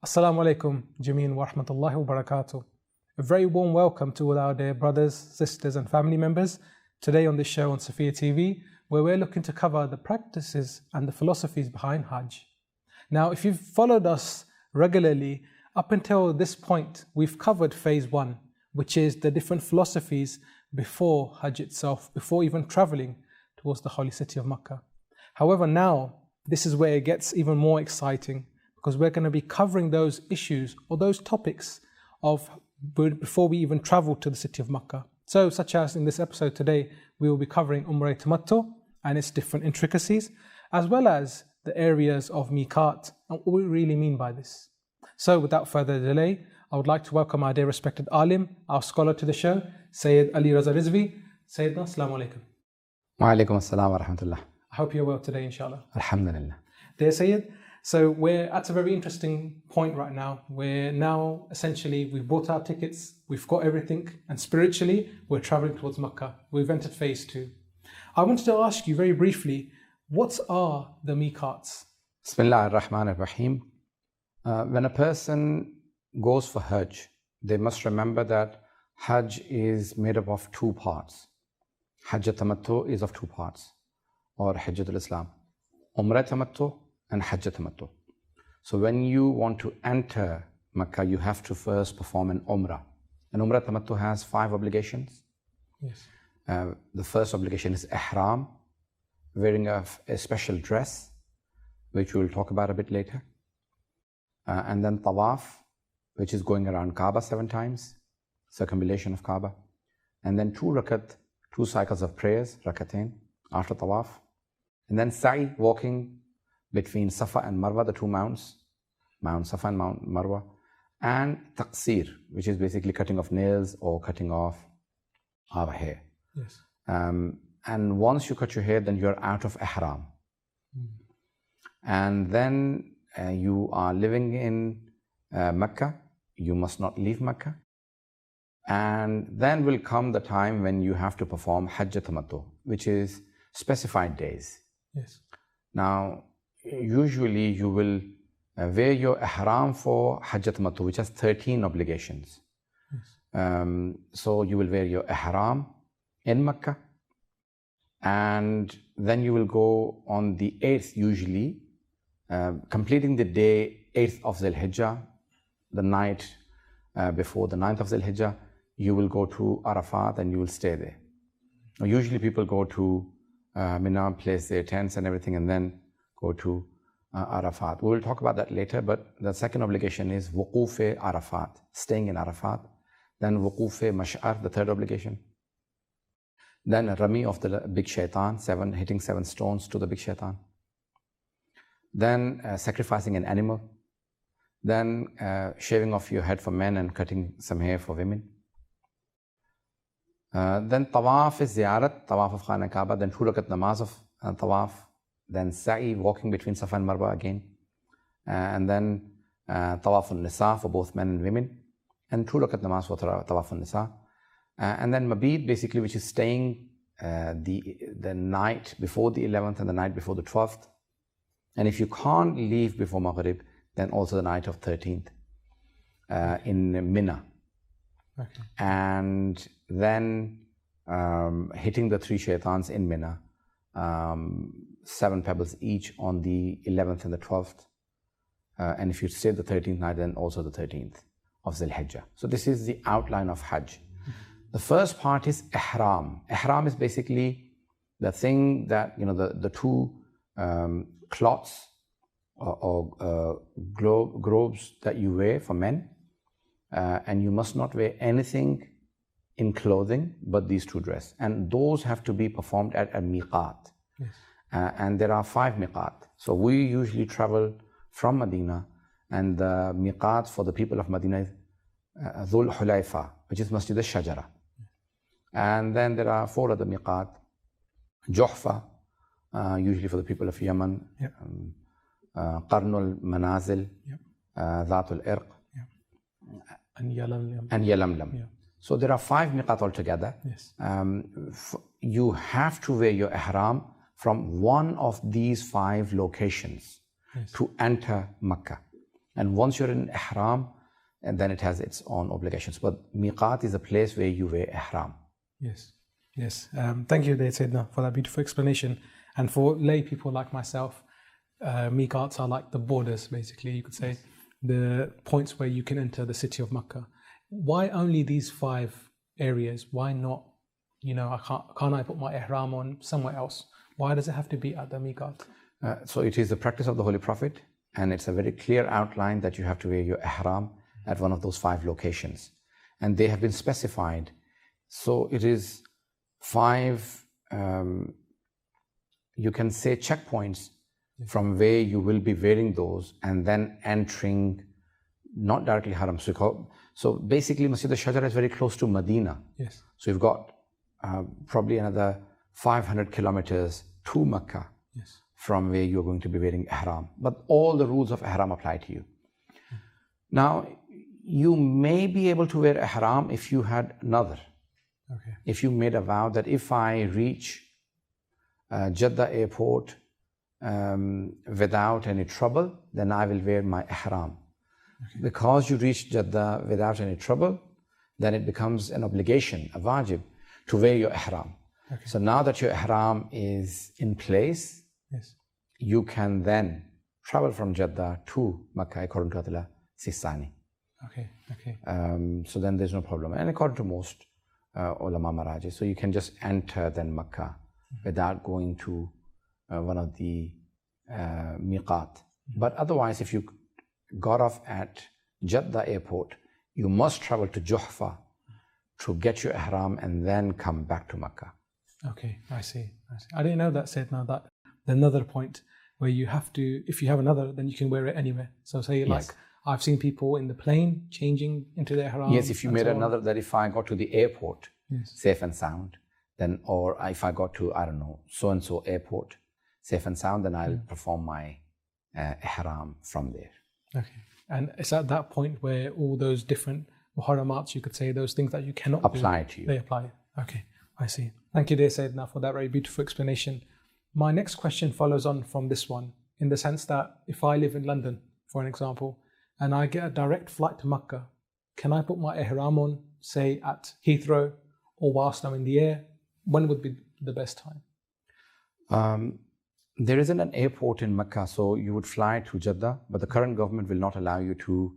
Assalamu alaikum, Jameen wa rahmatullahi wa barakatuh. A very warm welcome to all our dear brothers, sisters, and family members today on this show on Sophia TV, where we're looking to cover the practices and the philosophies behind Hajj. Now, if you've followed us regularly, up until this point, we've covered phase one, which is the different philosophies before Hajj itself, before even traveling towards the holy city of Makkah. However, now, this is where it gets even more exciting, because we're going to be covering those issues or those topics of before we even travel to the city of Makkah. So, such as in this episode today, we will be covering Umrah Tamattu and its different intricacies, as well as the areas of Miqat and what we really mean by this. So, without further delay, I would like to welcome our dear respected alim, our scholar to the show, Syed Ali Raza Rizvi. Sayyidina, Assalamu alaikum. Wa alaikum assalam wa rahmatullah. I hope you're well today, inshallah. Alhamdulillah. Dear Syed, so we're at a very interesting point right now. We're now essentially, we've bought our tickets, we've got everything, and spiritually, we're traveling towards Makkah. We've entered phase two. I wanted to ask you very briefly, what are the Miqats? Bismillah ar-Rahman ar-Rahim. When a person goes for Hajj, they must remember that Hajj is made up of two parts. Hajj Tamattu is of two parts, or Hajjatul Islam. Umrah Tamattu and Hajj Tamattu. So when you want to enter Makkah, you have to first perform an Umrah. An Umrah Tamattu has 5 obligations. Yes. The first obligation is Ihram, wearing a special dress, which we will talk about a bit later. And then Tawaf, which is going around Kaaba 7 times, circumambulation of Kaaba. And then 2 rakat, 2 cycles of prayers, rakatain, after Tawaf. And then Sa'i, walking between Safa and Marwa, the 2 mounts, Mount Safa and Mount Marwa, and Taqsir, which is basically cutting off nails or cutting off our hair. Yes. And once you cut your hair, then you're out of Ihram. And then you are living in Mecca, you must not leave Mecca. And then will come the time when you have to perform Hajj Tamattu, which is specified days. Yes. Now, usually you will wear your ihram for Hajj Tamattu, which has 13 obligations. Yes. So you will wear your ihram in Mecca, and then you will go on the 8th usually, completing the day 8th of Zul Hijjah, the night before the 9th of Zul Hijjah, you will go to Arafat and you will stay there. Now, usually people go to Mina, place their tents and everything, and then go to Arafat. We will talk about that later, but the second obligation is Wuquf Arafat, staying in Arafat. Then Wuquf Mash'ar, the third obligation. Then Rami of the big shaitan, hitting 7 stones to the big shaitan. Then sacrificing an animal. Then shaving off your head for men and cutting some hair for women. Then Tawaf is Ziyarat, Tawaf of Khana Kaaba, then 2 rakat namaz of Tawaf, then Sa'i, walking between Safa and Marwa again, and then Tawaf al-Nisa for both men and women, and 2 rakat namaz for Tawaf al-Nisa, and then Mabid, basically, which is staying the night before the 11th and the night before the 12th, and if you can't leave before Maghrib, then also the night of 13th in Mina. Okay. And then hitting the 3 shaitans in Mina, 7 pebbles each on the 11th and the 12th. And if you stay the 13th night, then also the 13th of Zul Hijjah. So this is the outline of Hajj. The first part is Ihram. Ihram is basically the thing that, the 2 cloths or globes that you wear for men. And you must not wear anything in clothing but these 2 dresses. And those have to be performed at a Miqat. Yes. And there are 5 Miqat. So we usually travel from Medina, and the Miqat for the people of Medina is Dhul Hulayfa, which is Masjid al-Shajara. And then there are 4 other Miqat. Juhfa, usually for the people of Yemen. Yep. Qarnul Manazil, Yep. Dhatul Irq, And Yalamlam. and Yalamlam. Yeah. So there are 5 Miqat altogether. Yes. You have to wear your ihram from one of these 5 locations Yes. to enter Makkah. And once you're in ihram, and then it has its own obligations. But miqat is a place where you wear ihram. Yes, yes. Thank you, Sayyidina, for that beautiful explanation. And for lay people like myself, miqats are like the borders, basically, you could say, the points where you can enter the city of Mecca. Why only these 5 areas? Why not, can't I put my ihram on somewhere else? Why does it have to be at the miqat? So it is the practice of the Holy Prophet, and it's a very clear outline that you have to wear your ihram at one of those 5 locations. And they have been specified. So it is 5, you can say, checkpoints from where you will be wearing those and then entering, not directly Haram. So basically Masjid al-Shajara is very close to Medina. Yes. So you've got probably another 500 kilometers to Mecca. Yes. From where you're going to be wearing ihram. But all the rules of ihram apply to you. Now, you may be able to wear ihram if you had another. Okay. If you made a vow that if I reach Jeddah airport without any trouble, then I will wear my ihram. Okay. Because you reached Jeddah without any trouble, then it becomes an obligation, a wajib, to wear your ihram. Okay. So now that your ihram is in place, yes, you can then travel from Jeddah to Mecca according to Atla Sistani. Okay, okay. So then there's no problem. And according to most ulama marajis, so you can just enter then Mecca without going to one of the miqat. But otherwise, if you got off at Jeddah airport, you must travel to Juhfa to get your ihram and then come back to Mecca. Okay, I see. I didn't know that, said now that another point where you have to, if you have another, then you can wear it anywhere. So say like, I've seen people in the plane changing into their ihram. Yes, if you made another, that if I got to the airport, safe and sound, then, or if I got to, I don't know, so-and-so airport, safe and sound, then I'll perform my ihram from there. Okay. And it's at that point where all those different muharramats, you could say, those things that you cannot apply to you. They apply. Okay, I see. Thank you, dear Sayyidina, for that very beautiful explanation. My next question follows on from this one, in the sense that if I live in London, for an example, and I get a direct flight to Mecca, can I put my ihram on, say, at Heathrow or whilst I'm in the air? When would be the best time? There isn't an airport in Mecca, so you would fly to Jeddah, but the current government will not allow you to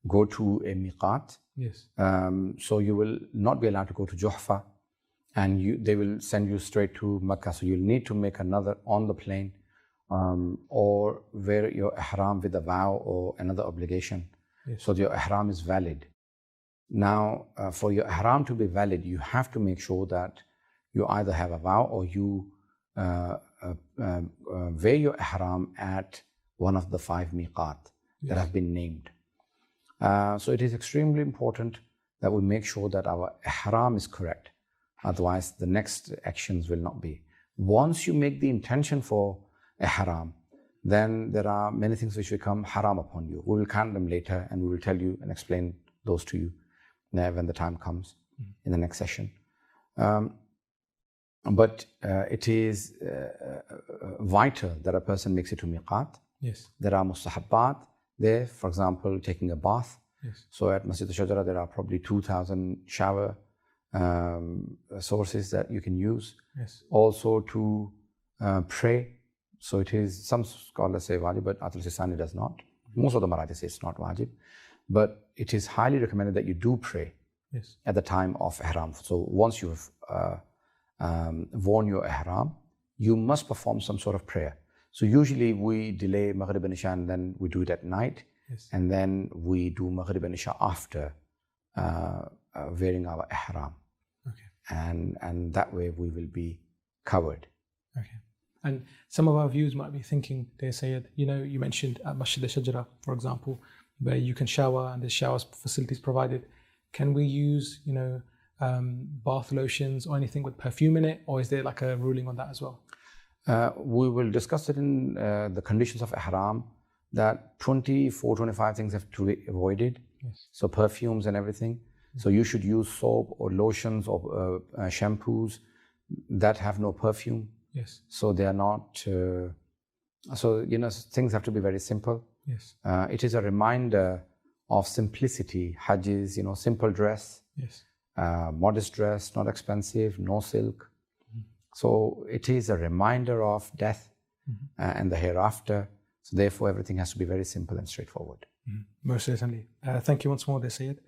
go to a miqat. Yes. So you will not be allowed to go to Juhfa, and they will send you straight to Mecca. So you'll need to make another on the plane, or wear your ihram with a vow or another obligation. Yes. So your ihram is valid. Now, for your ihram to be valid, you have to make sure that you either have a vow or you wear your ihram at one of the 5 miqat that have been named. So it is extremely important that we make sure that our ihram is correct. Otherwise, the next actions will not be. Once you make the intention for ihram, then there are many things which become haram upon you. We will count them later and we will tell you and explain those to you when the time comes in the next session. But it is vital that a person makes it to miqat. Yes. There are mustahabbat there, for example, taking a bath. Yes. So at Masjid al-Shajara, there are probably 2,000 shower sources that you can use. Yes. Also to pray. So it is, some scholars say wajib, but Atul Sistani does not. Most of the Marathi say it's not wajib. But it is highly recommended that you do pray at the time of ihram. So once you've worn your ihram, you must perform some sort of prayer. So usually we delay Maghrib and Isha and then we do it at night. Yes. And then we do Maghrib and Isha after wearing our ihram. Okay. And that way we will be covered. Okay. And some of our viewers might be thinking, dear Syed, you mentioned at Masjid al-Shajara, for example, where you can shower and there's shower facilities provided. Can we use, bath lotions or anything with perfume in it? Or is there like a ruling on that as well? We will discuss it in the conditions of ihram, that 24, 25 things have to be avoided. Yes. So perfumes and everything. Mm-hmm. So you should use soap or lotions or shampoos that have no perfume. Yes. So they are not So, things have to be very simple. Yes. It is a reminder of simplicity. Hajj is, simple dress. Yes. Modest dress, not expensive, no silk. So it is a reminder of death and the hereafter. So therefore, everything has to be very simple and straightforward. Most certainly. Thank you once more, dear Syed.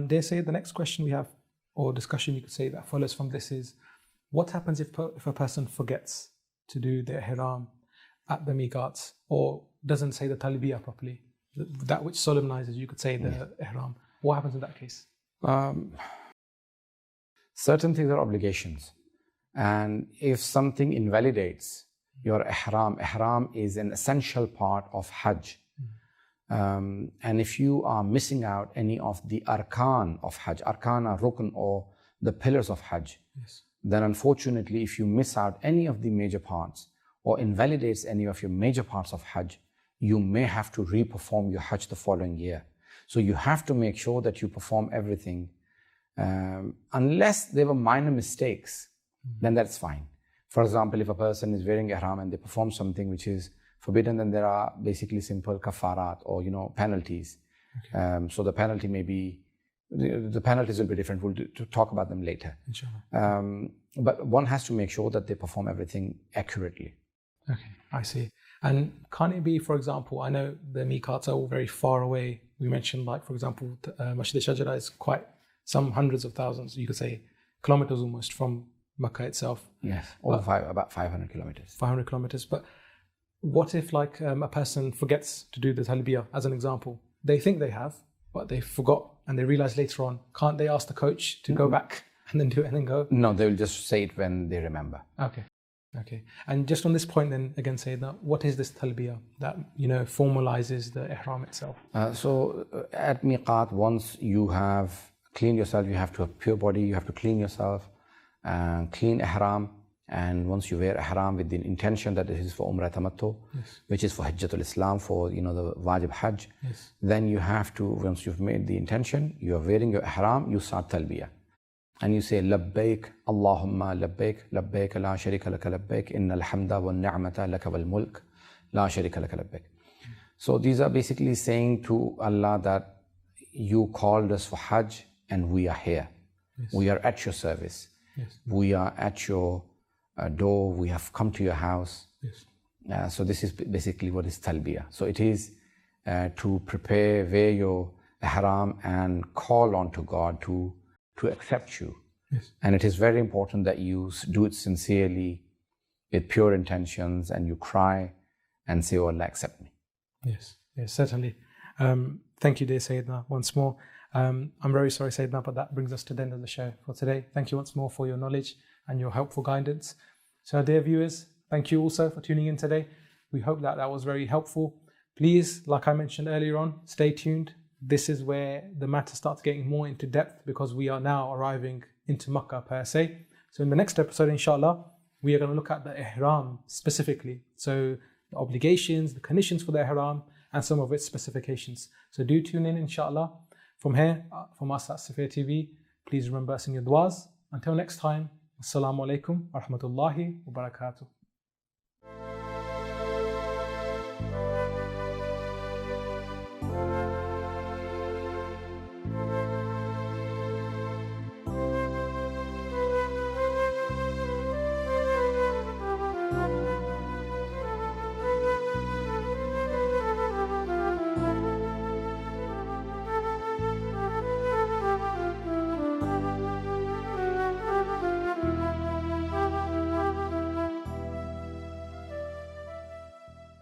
Dear Syed, the next question we have, or discussion you could say that follows from this is, what happens if a person forgets to do the ihram at the Miqat or doesn't say the talbiyah properly? That which solemnizes, you could say, the ihram. What happens in that case? Certain things are obligations. And if something invalidates your ihram is an essential part of Hajj. And if you are missing out any of the arkan of Hajj, arkan are rukn or the pillars of Hajj, then unfortunately, if you miss out any of the major parts or invalidates any of your major parts of Hajj, you may have to re-perform your Hajj the following year. So you have to make sure that you perform everything. Unless there were minor mistakes, then that's fine. For example, if a person is wearing ihram and they perform something which is forbidden, then there are basically simple kafarat or penalties. Okay. So the penalty may be, the penalties will be different. We'll talk about them later. Inshallah. But one has to make sure that they perform everything accurately. Okay, I see. And can't it be, for example, I know the Miqats are all very far away. We mentioned, like, for example, Masjid al-Shajara is quite some hundreds of thousands, you could say, kilometers almost from Makkah itself. Yes, about 500 kilometers. 500 kilometers. But what if, like, a person forgets to do the talbiyah, as an example? They think they have, but they forgot and they realize later on. Can't they ask the coach to go back and then do it and then go? No, they will just say it when they remember. Okay. And just on this point then, again, say that, what is this talbiyah that, formalizes the ihram itself? So at Miqat, once you have cleaned yourself, you have to have pure body, you have to clean yourself, clean ihram. And once you wear ihram with the intention that this is for Umrah Tamattu, which is for Hajjatul Islam, for the Wajib Hajj, then you have to, once you've made the intention, you are wearing your ihram, you start talbiyah. And you say, Labbaik, Allahumma Labbaik, Labbaik, La Sharika Laka Labbaik, Innal Hamda wa Ni'mata Laka wal Mulk, La Sharika Laka Labbaik. So these are basically saying to Allah that you called us for Hajj and we are here. We are at your service. We are at your door, we have come to your house. So this is basically what is talbiyah. So it is to prepare, wear your ihram and call on to God to accept you. And it is very important that you do it sincerely, with pure intentions, and you cry and say, oh Allah, accept me. Yes, certainly. Thank you, dear Sayyidina, once more. I'm very sorry, Sayyidina, but that brings us to the end of the show for today. Thank you once more for your knowledge and your helpful guidance. So, dear viewers, thank you also for tuning in today. We hope that was very helpful. Please, like I mentioned earlier on, stay tuned. This is where the matter starts getting more into depth because we are now arriving into Makkah per se. So in the next episode, inshallah, we are going to look at the ihram specifically. So the obligations, the conditions for the ihram, and some of its specifications. So do tune in, inshallah. From here, from us at Safir TV, please remember us in your du'as. Until next time, Assalamu alaikum wa rahmatullahi wa barakatuh.